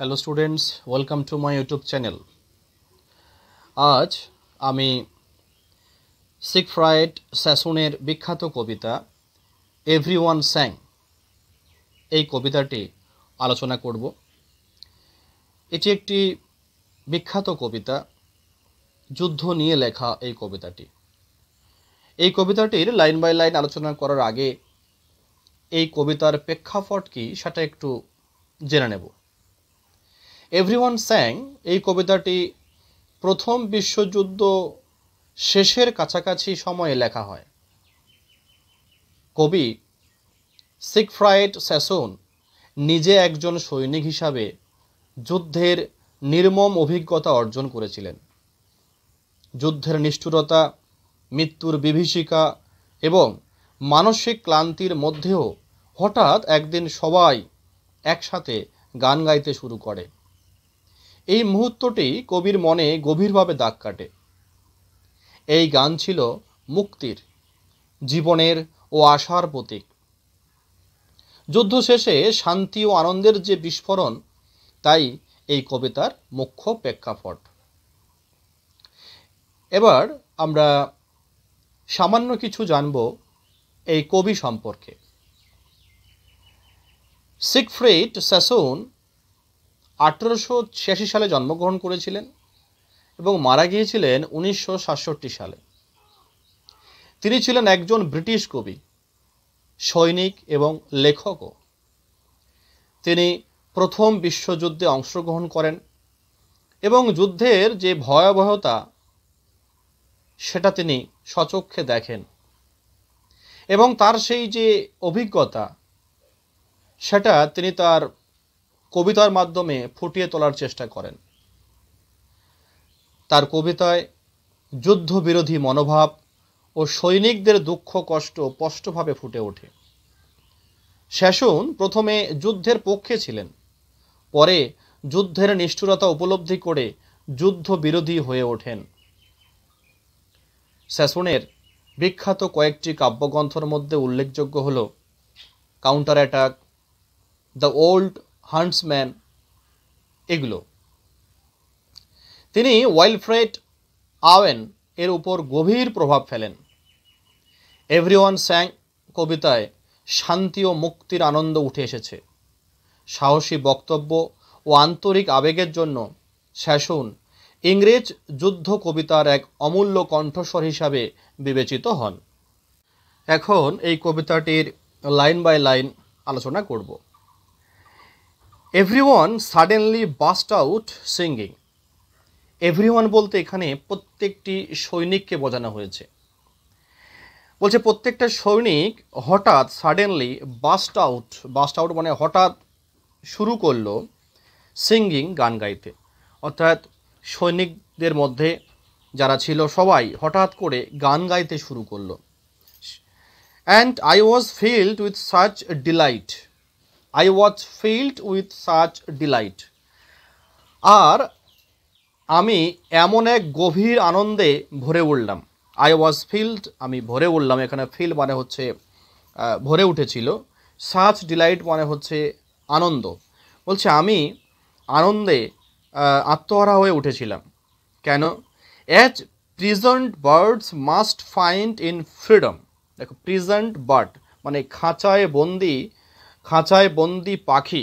Hello students, welcome to my YouTube channel. আজ আমি সিগফ্রায়েড স্যাসনের বিখ্যাত কবিতা এভরিওয়ান স্যাং এই কবিতাটি আলোচনা করব। এটি একটি বিখ্যাত কবিতা, যুদ্ধ নিয়ে লেখা এই কবিতাটি। এই কবিতাটির লাইন বাই লাইন আলোচনা করার আগে এই কবিতার প্রেক্ষাপট কি সেটা একটু জেনে নেব। এভরিওয়ান স্যাং এই কবিতাটি প্রথম বিশ্বযুদ্ধ শেষের কাছাকাছি সময়ে লেখা হয়। কবি সিগফ্রায়েড স্যাসন নিজে একজন সৈনিক হিসাবে যুদ্ধের নির্মম অভিজ্ঞতা অর্জন করেছিলেন। যুদ্ধের নিষ্ঠুরতা, মৃত্যুর বিভীষিকা এবং মানসিক ক্লান্তির মধ্যেও হঠাৎ একদিন সবাই একসাথে গান গাইতে শুরু করে। এই মুহূর্তটি কবির মনে গভীরভাবে দাগ কাটে। এই গান ছিল মুক্তির, জীবনের ও আশার প্রতীক। যুদ্ধ শেষে শান্তি ও আনন্দের যে বিস্ফোরণ, তাই এই কবিতার মুখ্য প্রেক্ষাপট। এবার আমরা সামান্য কিছু জানব এই কবি সম্পর্কে। সিগফ্রিড স্যাসন 1886 সালে জন্মগ্রহণ করেছিলেন এবং মারা গিয়েছিলেন 1967 সালে। তিনি ছিলেন একজন ব্রিটিশ কবি, সৈনিক এবং লেখকও। তিনি প্রথম বিশ্বযুদ্ধে অংশগ্রহণ করেন এবং যুদ্ধের যে ভয়াবহতা সেটা তিনি স্বচক্ষে দেখেন এবং তার সেই যে অভিজ্ঞতা সেটা তিনি তার কবিতার মাধ্যমে ফুটিয়ে তোলার চেষ্টা করেন। তার কবিতায় যুদ্ধবিরোধী মনোভাব ও সৈনিকদের দুঃখ কষ্ট স্পষ্টভাবে ফুটে ওঠে। স্যাসন প্রথমে যুদ্ধের পক্ষে ছিলেন, পরে যুদ্ধের নিষ্ঠুরতা উপলব্ধি করে যুদ্ধবিরোধী হয়ে ওঠেন। স্যাসনের বিখ্যাত কয়েকটি কাব্যগ্রন্থের মধ্যে উল্লেখযোগ্য হল কাউন্টার অ্যাটাক, দ্য ওল্ড হান্টসম্যান, এগুলো। তিনি ওয়াইলফ্রেড আওয়েন এর উপর গভীর প্রভাব ফেলেন। এভরিওয়ান স্যাং কবিতায় শান্তি ও মুক্তির আনন্দ উঠে এসেছে। সাহসী বক্তব্য ও আন্তরিক আবেগের জন্য স্যাসন ইংরেজ যুদ্ধ কবিতার এক অমূল্য কণ্ঠস্বর হিসাবে বিবেচিত হন। এখন এই কবিতাটির লাইন বাই লাইন আলোচনা করব। Everyone suddenly burst out singing. Everyone বলতে এখানে প্রত্যেকটি সৈনিককে বোঝানো হয়েছে। বলছে প্রত্যেকটা সৈনিক হঠাৎ সাডেনলি বাস্ট আউট মানে হঠাৎ শুরু করলো সিঙ্গিং, গান গাইতে। অর্থাৎ সৈনিকদের মধ্যে যারা ছিল সবাই হঠাৎ করে গান গাইতে শুরু করলো। And I was filled with such delight. আর আমি এমন এক গভীর আনন্দে ভরে উঠলাম। আই ওয়াজ ফিল্ড, আমি ভরে উঠলাম। এখানে ফিল মানে হচ্ছে ভরে উঠেছিল, সাচ ডিলাইট মানে হচ্ছে আনন্দ। বলছে আমি আনন্দে আত্মহারা হয়ে উঠেছিলাম। কেন? As prisoned birds must find in freedom. দেখো, প্রিজন্ড বার্ড মানে খাঁচায় বন্দি পাখি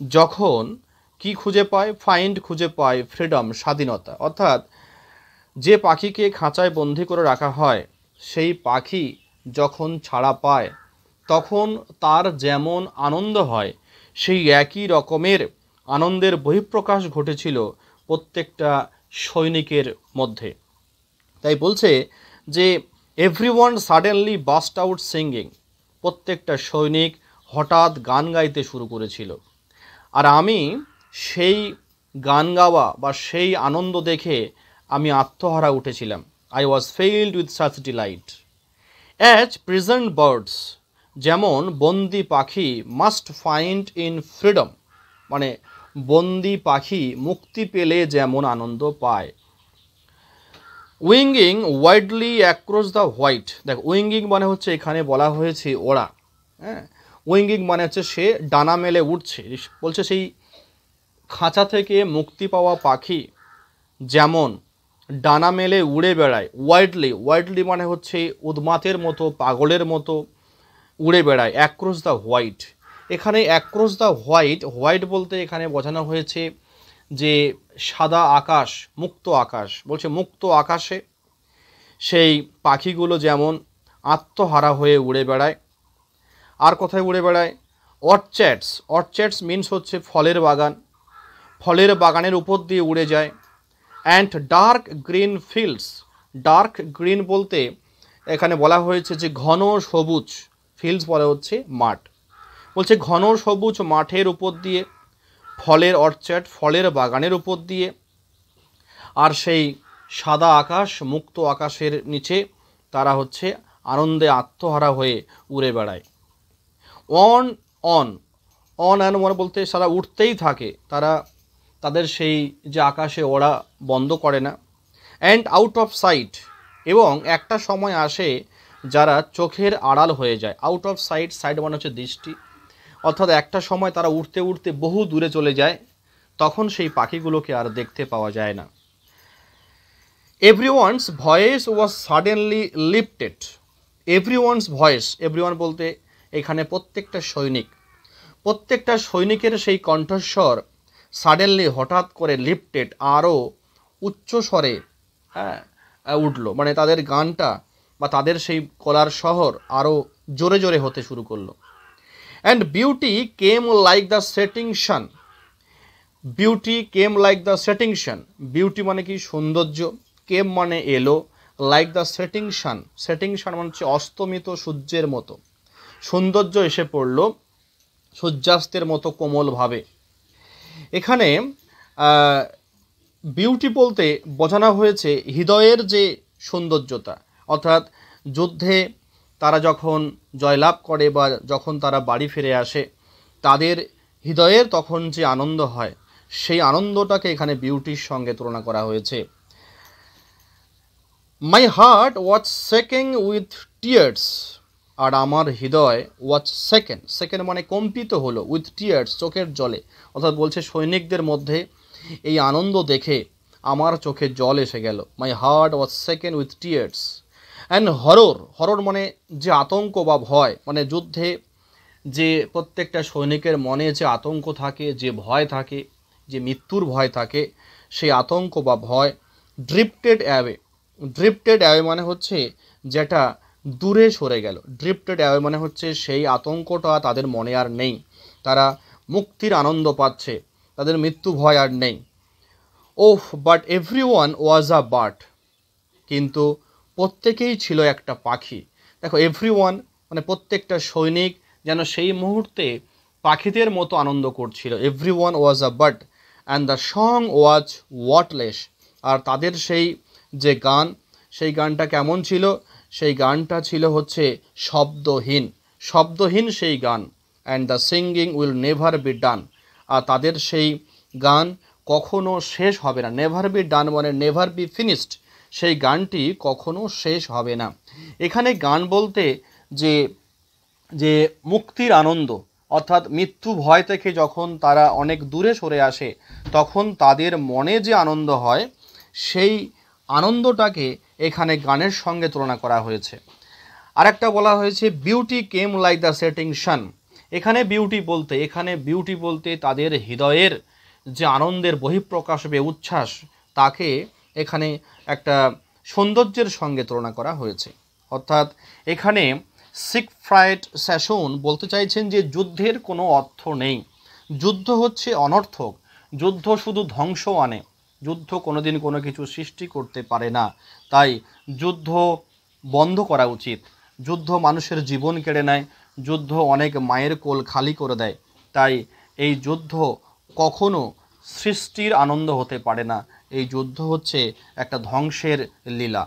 যখন কি খুঁজে পায়? ফাইন্ড খুঁজে পায় ফ্রিডম, স্বাধীনতা। অর্থাৎ যে পাখিকে খাঁচায় বন্দি করে রাখা হয় সেই পাখি যখন ছাড়া পায় তখন তার যেমন আনন্দ হয়, সেই একই রকমের আনন্দের বহিঃপ্রকাশ ঘটেছিল প্রত্যেকটা সৈনিকের মধ্যে। তাই বলছে যে everyone suddenly burst out singing, প্রত্যেকটা সৈনিক হঠাৎ গান গাইতে শুরু করেছিল। আর আমি সেই গান গাওয়া বা সেই আনন্দ দেখে আমি আত্মহারা উঠেছিলাম। I was filled with such delight. As prisoned birds, যেমন বন্দি পাখি, মাস্ট ফাইন্ড ইন ফ্রিডম মানে বন্দি পাখি মুক্তি পেলে যেমন আনন্দ পায়। উইঙ্গিং ওয়াইডলি অ্যাক্রস দ্য হোয়াইট। দেখ, উইঙ্গিং মানে হচ্ছে এখানে বলা হয়েছে ওড়া। হ্যাঁ, উইঙ্গিং মানে হচ্ছে সে ডানা মেলে উঠছে। বলছে সেই খাঁচা থেকে মুক্তি পাওয়া পাখি যেমন ডানা মেলে উড়ে বেড়ায় ওয়াইডলি, ওয়াইডলি মানে হচ্ছে উন্মাদের মতো, পাগলের মতো উড়ে বেড়ায়, অ্যাক্রস দ্য হোয়াইট। এখানে অ্যাক্রস দ্য হোয়াইট, হোয়াইট বলতে এখানে বোঝানো হয়েছে যে সাদা আকাশ, মুক্ত আকাশ। বলছে মুক্ত আকাশে সেই পাখিগুলো যেমন আত্মহারা হয়ে উড়ে বেড়ায়। আর কোথায় উড়ে বেড়ায়? অর্চার্ডস, অর্চার্ডস মিনস হচ্ছে ফলের বাগান, ফলের বাগানের উপর দিয়ে উড়ে যায়। And dark green fields, dark green বলতে এখানে বলা হয়েছে যে ঘন সবুজ, ফিল্ডস বলা হচ্ছে মাঠ। বলছে ঘন সবুজ মাঠের উপর দিয়ে, ফলের অর্চার্ড, ফলের বাগানের উপর দিয়ে, আর সেই সাদা আকাশ, মুক্ত আকাশের নিচে তারা হচ্ছে আনন্দে আত্মহারা হয়ে উড়ে বেড়ায়। On on, on and one বলতে সারা উঠতেই থাকে তারা, তাদের সেই যে আকাশে ওড়া বন্ধ করে না। অ্যান্ড আউট অফ সাইট, এবং একটা সময় আসে যারা চোখের আড়াল হয়ে যায়। আউট অফ সাইট, সাইট মানে হচ্ছে দৃষ্টি, অর্থাৎ একটা সময় তারা উড়তে উড়তে বহু দূরে চলে যায়, তখন সেই পাখিগুলোকে আর দেখতে পাওয়া যায় না। Everyone's voice was suddenly lifted, everyone's voice, everyone বলতে এখানে প্রত্যেকটা সৈনিক, প্রত্যেকটা সৈনিকের সেই কণ্ঠস্বর সাডেনলি হঠাৎ করে লিফটেড আরও উচ্চস্বরে উঠল, মানে তাদের গানটা বা তাদের সেই কলার শহর আরও জোরে জোরে হতে শুরু করলো। And beauty came like the setting San, beauty came like the setting San, beauty মানে কি? সৌন্দর্য, কেম মানে এলো, like the setting San, setting সান মানে হচ্ছে অস্তমিত সূর্যের মতো, সৌন্দর্য এসে পড়ল সূর্যাস্তের মতো কোমলভাবে। এখানে বিউটি বলতে বোঝানো হয়েছে হৃদয়ের যে সৌন্দর্যতা, অর্থাৎ যুদ্ধে তারা যখন জয়লাভ করে বা যখন তারা বাড়ি ফিরে আসে, তাদের হৃদয়ের তখন যে আনন্দ হয়, সেই আনন্দটাকে এখানে বিউটির সঙ্গে তুলনা করা হয়েছে। My heart was shaking with tears, আর আমার হৃদয় ওয়াজ সেকেন্ড, সেকেন্ড মানে কম্পিত হলো, উইথ টিয়ার্স চোখের জলে, অর্থাৎ বলছে সৈনিকদের মধ্যে এই আনন্দ দেখে আমার চোখে জল এসে গেল। মাই heart was second with tears. And horror, horror মানে যে আতঙ্ক বা ভয়, মানে যুদ্ধে যে প্রত্যেকটা সৈনিকের মনে যে আতঙ্ক থাকে, যে ভয় থাকে, যে মৃত্যুর ভয় থাকে, সেই আতঙ্ক বা ভয়। ড্রিফটেড অ্যাওয়ে, ড্রিফটেড অ্যাওয়ে মানে হচ্ছে যেটা দূরে সরে গেল, ড্রিফটেড অ্যাওয়ে মানে হচ্ছে সেই আতঙ্কটা তাদের মনে আর নেই, তারা মুক্তির আনন্দ পাচ্ছে, তাদের মৃত্যু ভয় আর নেই। Oh but everyone was a bird, কিন্তু প্রত্যেকেই ছিল একটা পাখি। দেখো এভরিওয়ান মানে প্রত্যেকটা সৈনিক যেন সেই মুহূর্তে পাখিদের মতো আনন্দ করছিল। Everyone was a bird and the song was wordless, আর তাদের সেই যে গান, সেই গানটা কেমন ছিল? সেই গানটা ছিল হচ্ছে শব্দহীন, শব্দহীন সেই গান। And the singing will never be done, আর তাদের সেই গান কখনো শেষ হবে না। নেভার বি ডান মানে নেভার বি ফিনিশড, সেই গানটি কখনো শেষ হবে না। এখানে গান বলতে যে যে মুক্তির আনন্দ, অর্থাৎ মৃত্যু ভয় থেকে যখন তারা অনেক দূরে সরে আসে, তখন তাদের মনে যে আনন্দ হয়, সেই আনন্দটাকে এখানে গানের সঙ্গে তুলনা করা হয়েছে। আরেকটা বলা হয়েছে beauty came like the setting সান, এখানে বিউটি বলতে তাদের হৃদয়ের যে আনন্দের বহিঃপ্রকাশ হবে, উচ্ছ্বাস, তাকে এখানে একটা সৌন্দর্যের সঙ্গে তুলনা করা হয়েছে। অর্থাৎ এখানে সিগফ্রাইড স্যাসন বলতে চাইছেন যে যুদ্ধের কোনো অর্থ নেই, যুদ্ধ হচ্ছে অনর্থক, যুদ্ধ শুধু ধ্বংস আনে, যুদ্ধ কোনোদিন কোনো কিছু সৃষ্টি করতে পারে না। তাই যুদ্ধ বন্ধ করা উচিত। যুদ্ধ মানুষের জীবন কেড়ে নেয়, যুদ্ধ অনেক মায়ের কোল খালি করে দেয়। তাই এই যুদ্ধ কখনো সৃষ্টির আনন্দ হতে পারে না, এই যুদ্ধ হচ্ছে একটা ধ্বংসের লীলা।